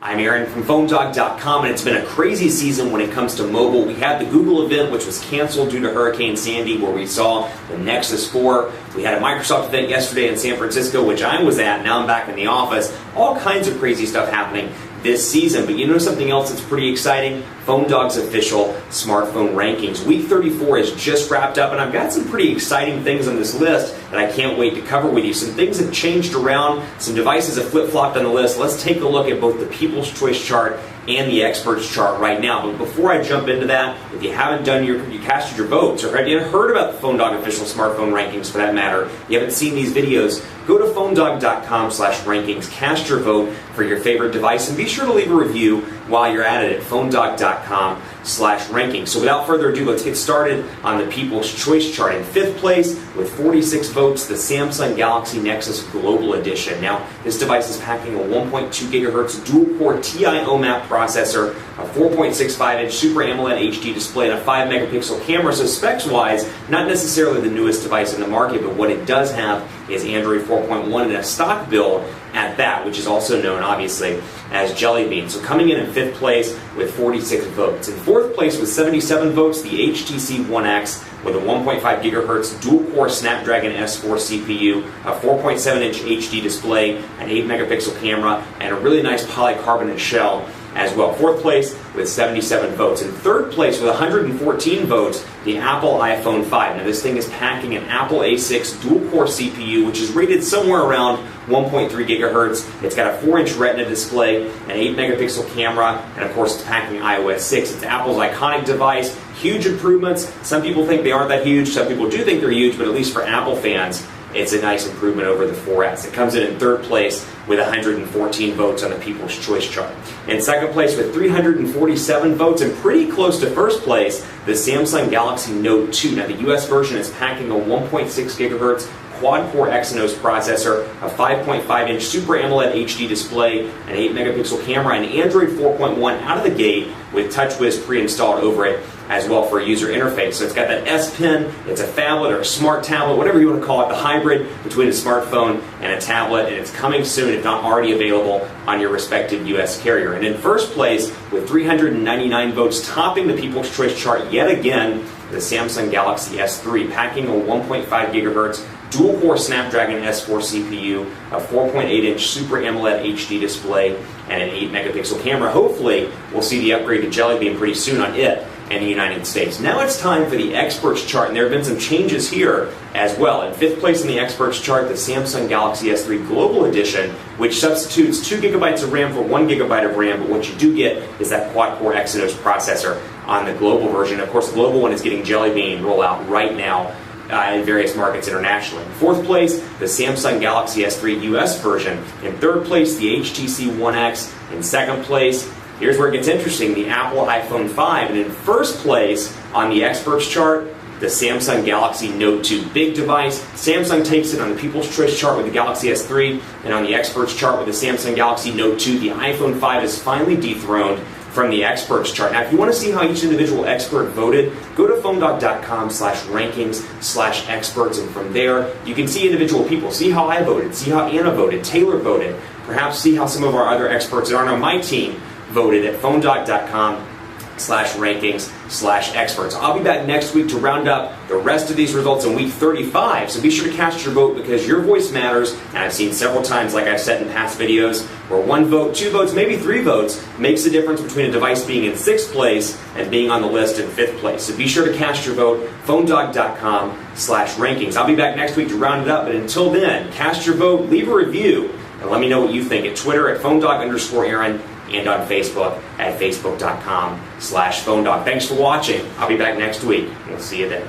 I'm Aaron from PhoneDog.com, and it's been a crazy season when it comes to mobile. We had the Google event, which was canceled due to Hurricane Sandy, where we saw the Nexus 4. We had a Microsoft event yesterday in San Francisco, which I was at. Now I'm back in the office. All kinds of crazy stuff happening this season. But you know something else that's pretty exciting? PhoneDog's official smartphone rankings. Week 34 is just wrapped up, and I've got some pretty exciting things on this list that I can't wait to cover with you. Some things have changed around, some devices have flip-flopped on the list. Let's take a look at both the People's Choice chart and the Experts chart right now. But before I jump into that, if you haven't done you casted your votes, or have you heard about the PhoneDog official smartphone rankings for that matter, you haven't seen these videos, go to PhoneDog.com/rankings, cast your vote for your favorite device, and be sure to leave a review while you're at it at PhoneDog.com/rankings. So without further ado, let's get started on the People's Choice chart. In fifth place, with 46 votes, the Samsung Galaxy Nexus Global Edition. Now, this device is packing a 1.2 gigahertz dual-core TI OMAP processor, a 4.65-inch Super AMOLED HD display, and a 5-megapixel camera. So specs-wise, not necessarily the newest device in the market, but what it does have is Android 4.1 and a stock build at that, which is also known, obviously, as Jelly Bean. So coming in fifth place with 46 votes. In fourth place with 77 votes, the HTC One X with a 1.5 gigahertz dual-core Snapdragon S4 CPU, a 4.7-inch HD display, an 8-megapixel camera, and a really nice polycarbonate shell as well. Fourth place with 77 votes. In third place with 114 votes, the Apple iPhone 5. Now this thing is packing an Apple A6 dual-core CPU, which is rated somewhere around 1.3 gigahertz. It's got a 4-inch Retina display, an 8-megapixel camera, and of course it's packing iOS 6. It's Apple's iconic device. Huge improvements. Some people think they aren't that huge. Some people do think they're huge, but at least for Apple fans, it's a nice improvement over the 4S. It comes in third place with 114 votes on the People's Choice chart. In second place with 347 votes, and pretty close to first place, the Samsung Galaxy Note 2. Now the US version is packing a 1.6 gigahertz quad-core Exynos processor, a 5.5-inch Super AMOLED HD display, an 8-megapixel camera, and Android 4.1 out of the gate with TouchWiz pre-installed over it as well for a user interface. So it's got that S Pen, it's a phablet or a smart tablet, whatever you want to call it, the hybrid between a smartphone and a tablet, and it's coming soon, if not already available, on your respective US carrier. And in first place, with 399 votes, topping the People's Choice chart yet again, the Samsung Galaxy S3, packing a 1.5 gigahertz dual-core Snapdragon S4 CPU, a 4.8-inch Super AMOLED HD display, and an 8-megapixel camera. Hopefully, we'll see the upgrade to Jelly Bean pretty soon on it in the United States. Now it's time for the Experts chart, and there have been some changes here as well. In fifth place in the Experts chart, the Samsung Galaxy S3 Global Edition, which substitutes 2 gigabytes of RAM for 1 gigabyte of RAM, but what you do get is that quad-core Exynos processor on the global version. Of course, the global one is getting Jelly Bean rollout right now in various markets internationally. In fourth place, the Samsung Galaxy S3 US version. In third place, the HTC One X. In second place, here's where it gets interesting, the Apple iPhone 5. And in first place on the Experts chart, the Samsung Galaxy Note 2. Big device. Samsung takes it on the People's Choice chart with the Galaxy S3, and on the Experts chart with the Samsung Galaxy Note 2. The iPhone 5 is finally dethroned from the Experts chart. Now, if you want to see how each individual expert voted, go to PhoneDog.com/rankings/experts, and from there, you can see individual people. See how I voted, see how Anna voted, Taylor voted, perhaps see how some of our other experts that aren't on my team voted at PhoneDog.com/rankings/experts. I'll be back next week to round up the rest of these results in week 35, so be sure to cast your vote because your voice matters, and I've seen several times, like I've said in past videos, where 1 vote, 2 votes, maybe 3 votes makes the difference between a device being in 6th place and being on the list in 5th place. So be sure to cast your vote, PhoneDog.com/rankings. I'll be back next week to round it up, but until then, cast your vote, leave a review, and let me know what you think at Twitter at PhoneDog_Aaron, and on Facebook at Facebook.com/PhoneDog. Thanks for watching. I'll be back next week. We'll see you then.